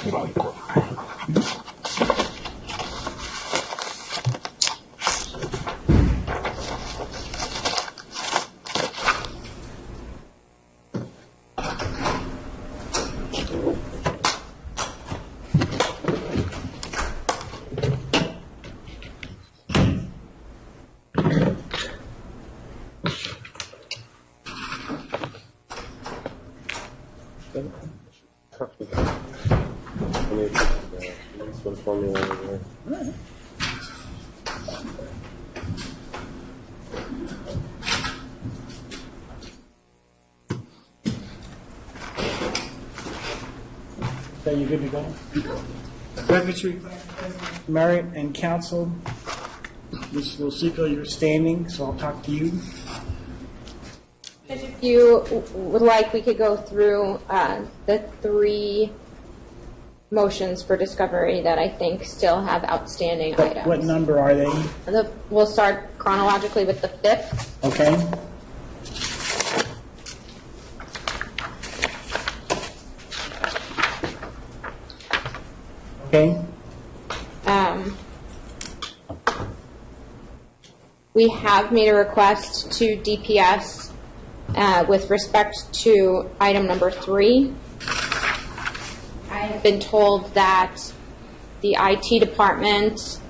So you good to go? Secretary, Merritt and counsel, Ms. Losico, you're standing, so I'll talk to you. If you would like, we could go through the 3 motions for discovery that I think still have outstanding items. What number are they? We'll start chronologically with the 5th. Okay. Okay. We have made a request to DPS with respect to item number 3. I have been told that the IT department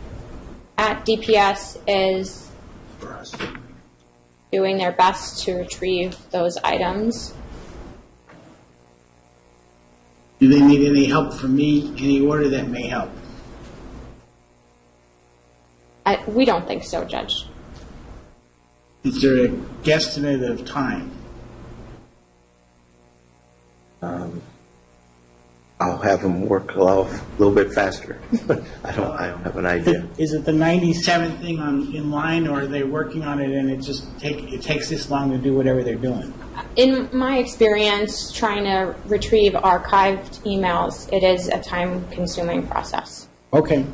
at DPS is doing their best to retrieve those items. Do they need any help from me? Any order that may help? We don't think so, Judge. Is there a guesstimate of time? I'll have them work a little bit faster. I don't have an idea. Is it the 97th thing in line, or are they working on it and it takes this long to do whatever they're doing? In my experience, trying to retrieve archived emails, it is a time-consuming process. Okay.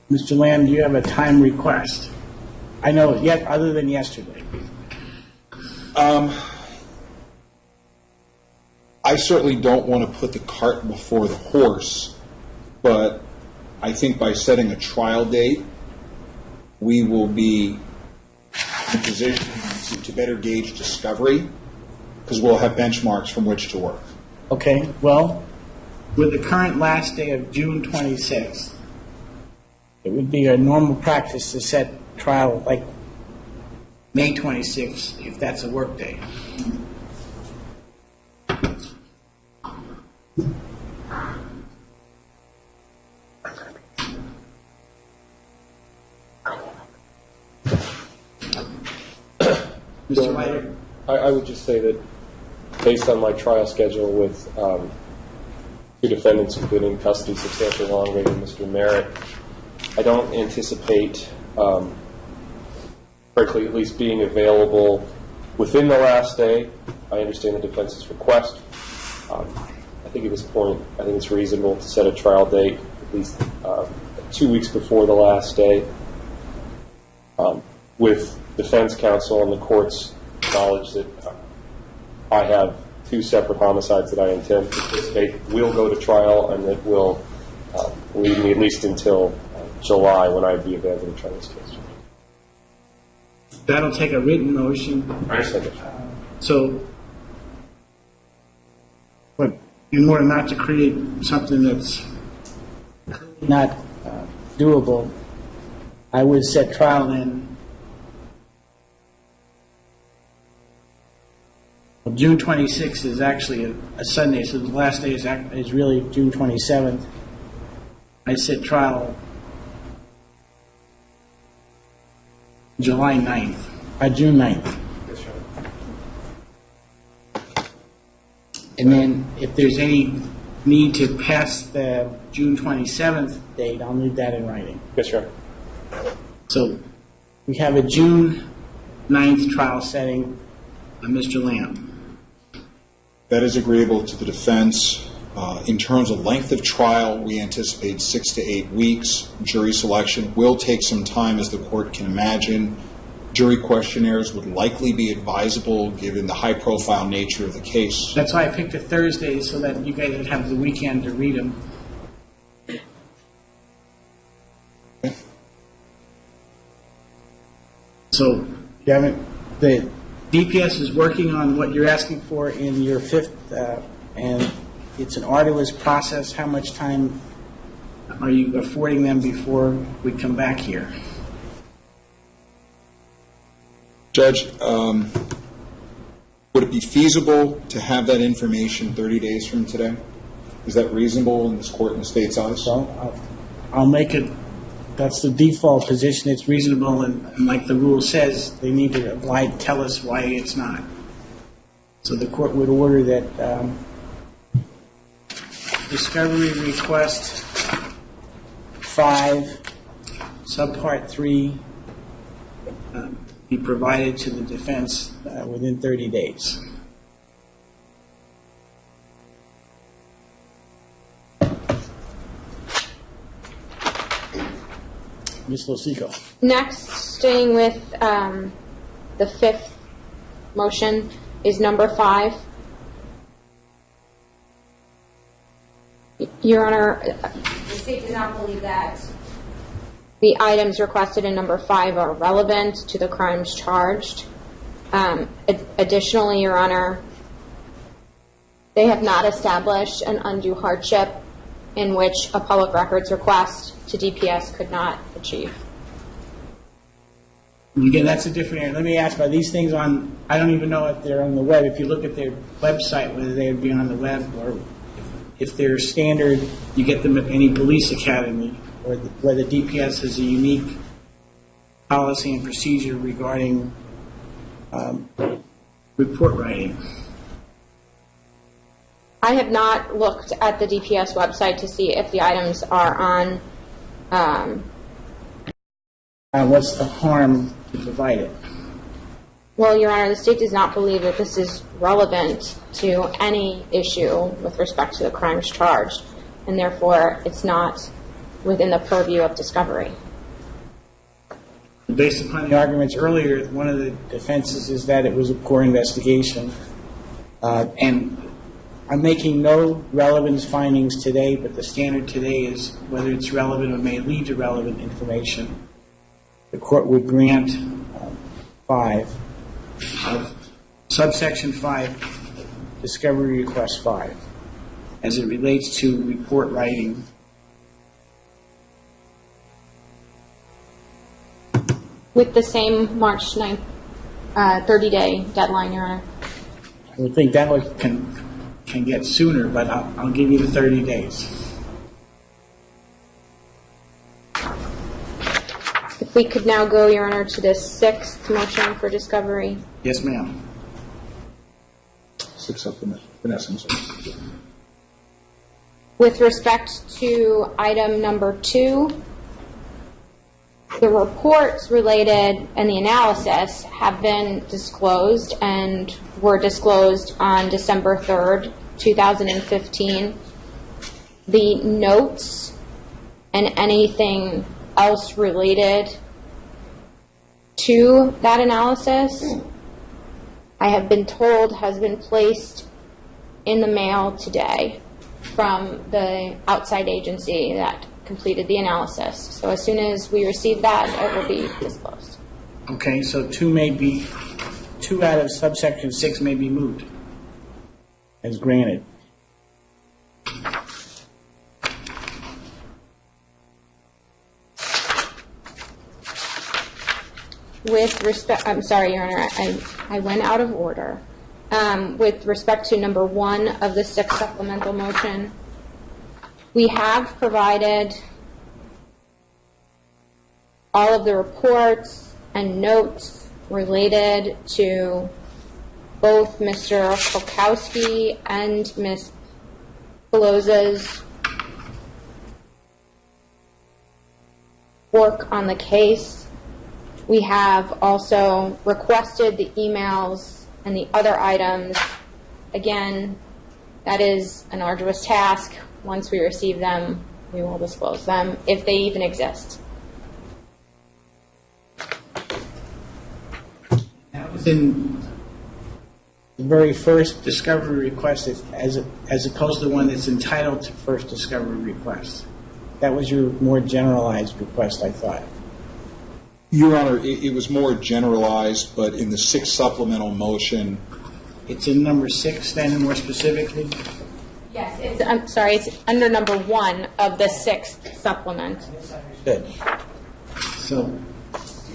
Mr. Lamb, do you have a time request? I know, yet other than yesterday. I certainly don't want to put the cart before the horse, but I think by setting a trial date, we will be in position to better gauge discovery, because we'll have benchmarks from which to work. Okay, well, with the current last day of June 26th, it would be a normal practice to set trial like May 26th, if that's a work day. Mr. Leiter? I would just say that based on my trial schedule with 2 defendants who've been in custody substantially longer than Mr. Merritt, I don't anticipate, frankly, at least being available within the last day. I understand the defense's request. I think at this point, I think it's reasonable to set a trial date at least 2 weeks before the last day, with defense counsel and the court's knowledge that I have 2 separate homicides that I intend to participate will go to trial, and that will lead me at least until July, when I'd be available to try this case. That'll take a written motion. I understand it. So, but in order not to create something that's not doable, I would set trial in June 26th is actually a Sunday, so the last day is really June 27th. I set trial July 9th, June 9th. And then if there's any need to pass the June 27th date, I'll need that in writing. Yes, sir. So we have a June 9th trial setting on Mr. Lamb. That is agreeable to the defense. In terms of length of trial, we anticipate 6 to 8 weeks. Jury selection will take some time, as the court can imagine. jury questionnaires would likely be advisable given the high-profile nature of the case. That's why I picked a Thursday, so that you guys would have the weekend to read them. So, the DPS is working on what you're asking for in your fifth, and it's an arduous process. How much time are you affording them before we come back here? Judge, would it be feasible to have that information 30 days from today? Is that reasonable in this court and the state's eyes? So I'll make it, that's the default position, it's reasonable, and like the rule says, they need to tell us why it's not. So the court would order that discovery request 5, subpart 3, be provided to the defense within 30 days. Ms. Losico. Next, staying with the fifth motion, is number 5. Your Honor, the state does not believe that the items requested in number 5 are relevant to the crimes charged. Additionally, Your Honor, they have not established an undue hardship in which a public records request to DPS could not achieve. Again, that's a different area. Let me ask, are these things on, I don't even know if they're on the web. If you look at their website, whether they would be on the web, or if they're standard, you get them at any police academy, or whether DPS has a unique policy and procedure regarding report writing. I have not looked at the DPS website to see if the items are on. What's the harm to provide it? Well, Your Honor, the state does not believe that this is relevant to any issue with respect to the crimes charged, and therefore it's not within the purview of discovery. Based upon the arguments earlier, one of the defenses is that it was a poor investigation. And I'm making no relevance findings today, but the standard today is whether it's relevant or may lead to relevant information. The court would grant 5 of subsection 5, discovery request 5, as it relates to report writing. With the same March 9th 30-day deadline, Your Honor. I would think that one can get sooner, but I'll give you the 30 days. If we could now go, Your Honor, to the 6th motion for discovery. Yes, ma'am. 6 up Vanessa. I'm sorry. With respect to item number 2, the reports related and the analysis have been disclosed and were disclosed on December 3rd, 2015. The notes and anything else related to that analysis, I have been told, has been placed in the mail today from the outside agency that completed the analysis. So as soon as we receive that, it will be disclosed. Okay, so 2 out of subsection 6 may be moved as granted. With respect, I'm sorry, Your Honor, I went out of order. With respect to number 1 of the 6th supplemental motion, we have provided all of the reports and notes related to both Mr. Polkowski and Ms. Pelosa's work on the case. We have also requested the emails and the other items. Again, that is an arduous task. Once we receive them, we will disclose them, if they even exist. in the very first discovery request as opposed to the one that's entitled to first discovery request. That was your more generalized request, I thought. Your Honor, it was more generalized, but in the sixth supplemental motion, It's in number 6, then, more specifically? Yes, I'm sorry, it's under number 1 of the 6th supplement. Good. So,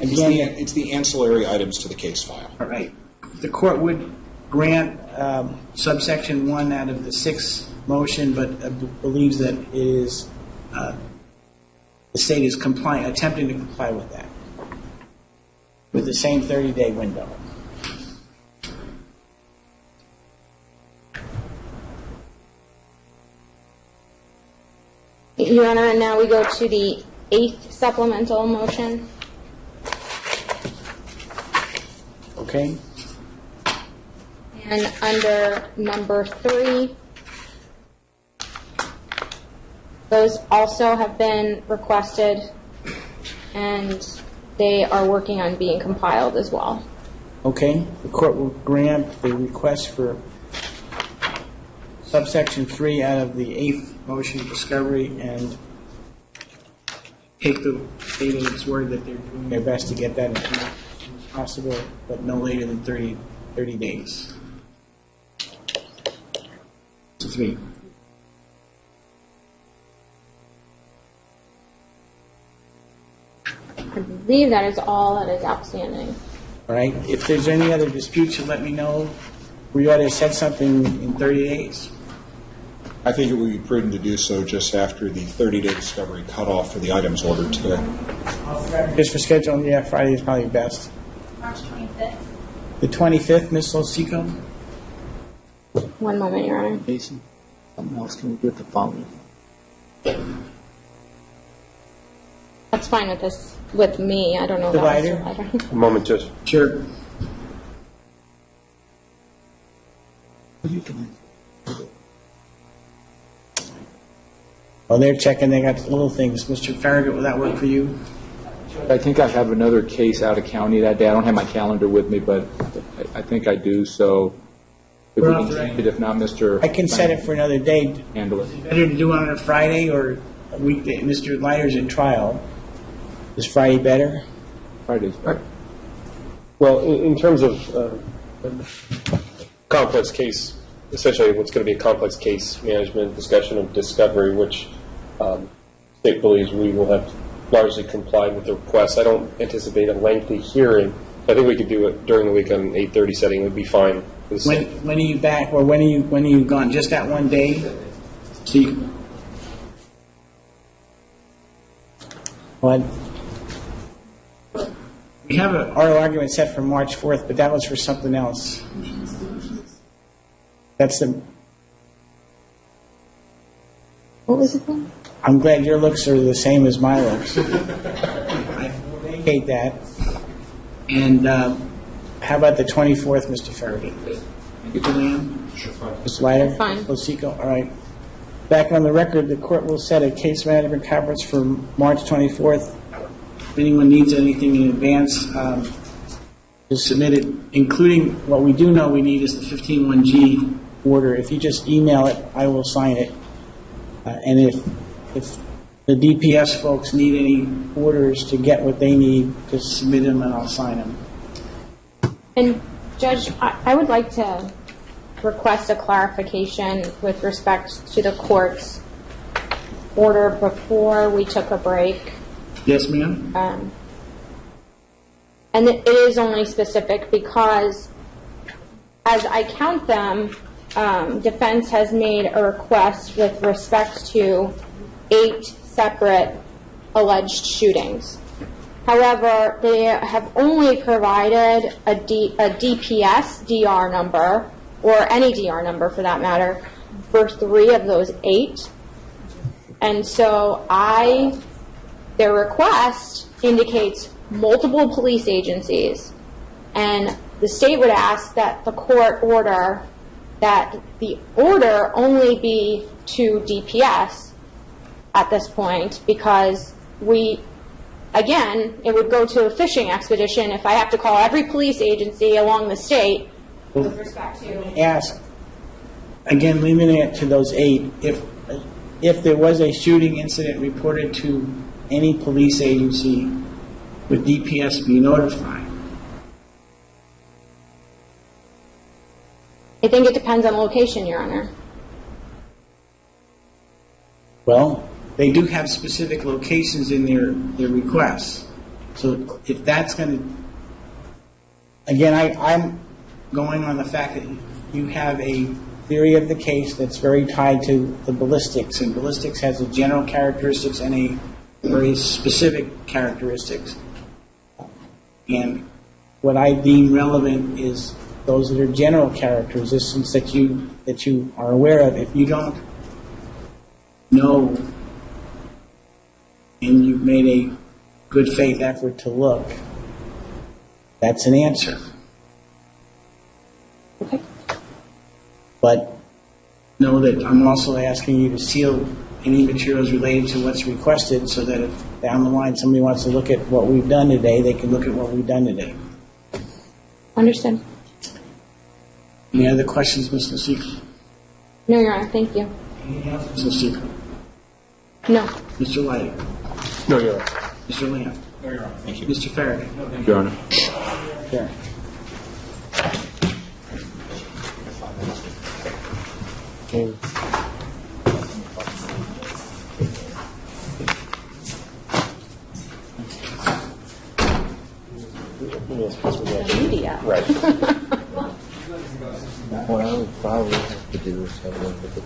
again, it's the ancillary items to the case file. all right. The court would grant subsection 1 out of the 6th motion, but believes that it is, the state is attempting to comply with that, with the same 30-day window. Your Honor, and now we go to the 8th supplemental motion. Okay? And under number 3, those also have been requested, and they are working on being compiled as well. Okay. The court will grant the request for subsection 3 out of the 8th motion discovery and take the state at its word that they're doing their best to get that as soon as possible, but no later than 30 days. So 3. I believe that is all that is outstanding. All right? If there's any other disputes, you let me know. We ought to set something in 30 days. I think it would be prudent to do so just after the 30-day discovery cutoff for the items ordered today. Just for scheduling, yeah, Friday is probably best. March 25th. The 25th, Ms. Losico? One moment, Your Honor. Jason, something else can we do with the following? That's fine with me. I don't know about Divider? Mr. Ryder. A moment, Judge. Sure. You can. Well, they're checking. They got little things. Mr. Farragut, will that work for you? I think I have another case out of county that day. I don't have my calendar with me, but I think I do. So if we can change it, if not, Mr. I can set it for another day. Handle it. Better to do it on a Friday or a weekday. Mr. Leiter's in trial. Is Friday better? Fridays. Well, in terms of complex case, essentially what's going to be a complex case management discussion of discovery, which state believes we will have largely complied with the request. I don't anticipate a lengthy hearing. I think we could do it during the week on an 8:30 setting. It would be fine. For the state. When are you back? Or when are you gone? Just that one day? So you, what? We have an oral argument set for March 4th, but that was for something else. That's the. What was it then? I'm glad your looks are the same as my looks. I hate that. And how about the 24th, Mr. Farragut? Julianne? Sure, fine. Mr. Leiter? Fine. Losico? All right. Back on the record, the court will set a case management conference for March 24th. If anyone needs anything in advance, just submit it, including what we do know we need is the 15-1G order. If you just email it, I will sign it. And if the DPS folks need any orders to get what they need, just submit them and I'll sign them. And Judge, I would like to request a clarification with respect to the court's order before we took a break. Yes, ma'am? And it is only specific because, as I count them, defense has made a request with respect to 8 separate alleged shootings. However, they have only provided a DPS DR number, or any DR number for that matter, for 3 of those 8. And so their request indicates multiple police agencies, and the state would ask that the court order that the order only be to DPS at this point, because we again, it would go to a fishing expedition if I have to call every police agency along the state with respect to. Ask, again, limiting it to those 8, if there was a shooting incident reported to any police agency, would DPS be notified? I think it depends on the location, Your Honor. Well, they do have specific locations in their requests. So if that's going to, again, I'm going on the fact that you have a theory of the case that's very tied to the ballistics, and ballistics has a general characteristics and a very specific characteristics. And what I deem relevant is those that are general characteristics that you are aware of. If you don't know and you've made a good faith effort to look, that's an answer. Okay. But know that I'm also asking you to seal any materials related to what's requested so that if down the line somebody wants to look at what we've done today, they can look at what we've done today. Understood. Any other questions, Ms. Lasico? No, Your Honor, thank you. Anything else, Ms. Lasico? No. Mr. White? No, Your Honor. Mr. Lamb? No, Your Honor. Thank you. Mr. Farraday? Thank you, Your Honor. Karen? Media. Right. What I would probably have to do is have a look at the